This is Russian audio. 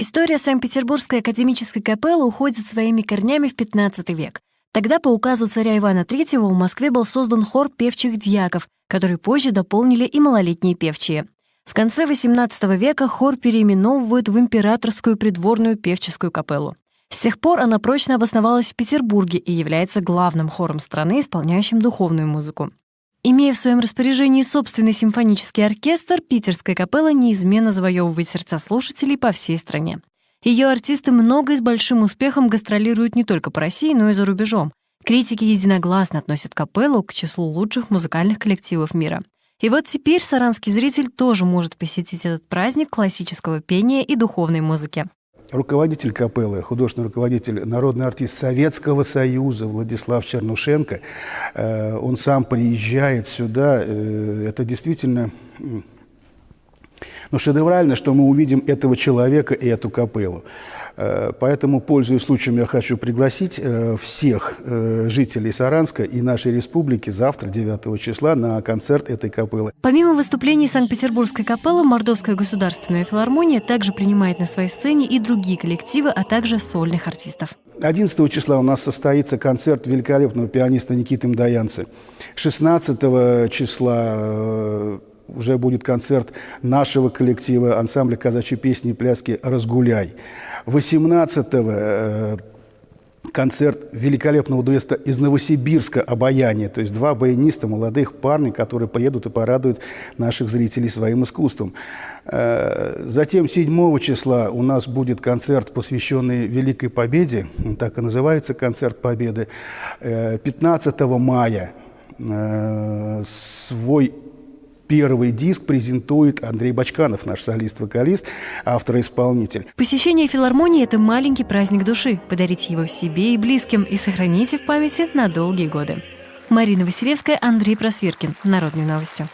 История Санкт-Петербургской академической капеллы уходит своими корнями в XV век. Тогда по указу царя Ивана III в Москве был создан хор певчих дьяков, который позже дополнили и малолетние певчие. В конце XVIII века хор переименовывают в Императорскую придворную певческую капеллу. С тех пор она прочно обосновалась в Петербурге и является главным хором страны, исполняющим духовную музыку. Имея в своем распоряжении собственный симфонический оркестр, питерская капелла неизменно завоевывает сердца слушателей по всей стране. Ее артисты много и с большим успехом гастролируют не только по России, но и за рубежом. Критики единогласно относят капеллу к числу лучших музыкальных коллективов мира. И вот теперь саранский зритель тоже может посетить этот праздник классического пения и духовной музыки. Руководитель капеллы, художественный руководитель, народный артист Советского Союза Владислав Чернушенко, он сам приезжает сюда. Это действительно шедеврально, что мы увидим этого человека и эту капеллу. Поэтому, пользуясь случаем, я хочу пригласить всех жителей Саранска и нашей республики завтра, 9 числа, на концерт этой капеллы. Помимо выступлений Санкт-Петербургской капеллы, Мордовская государственная филармония также принимает на своей сцене и другие коллективы, а также сольных артистов. 11 числа у нас состоится концерт великолепного пианиста Никиты Мдоянцы. 16 числа уже будет концерт нашего коллектива ансамбля казачьей песни и пляски «Разгуляй». 18-го концерт великолепного дуэта из Новосибирска «Обаяние», то есть два баяниста, молодых парней, которые приедут и порадуют наших зрителей своим искусством. Затем 7 числа у нас будет концерт, посвященный Великой Победе, так и называется концерт Победы. 15 мая свой первый диск презентует Андрей Бачканов, наш солист-вокалист, автор-исполнитель. Посещение филармонии – это маленький праздник души. Подарите его себе и близким и сохраните в памяти на долгие годы. Марина Василевская, Андрей Просвиркин. Народные новости.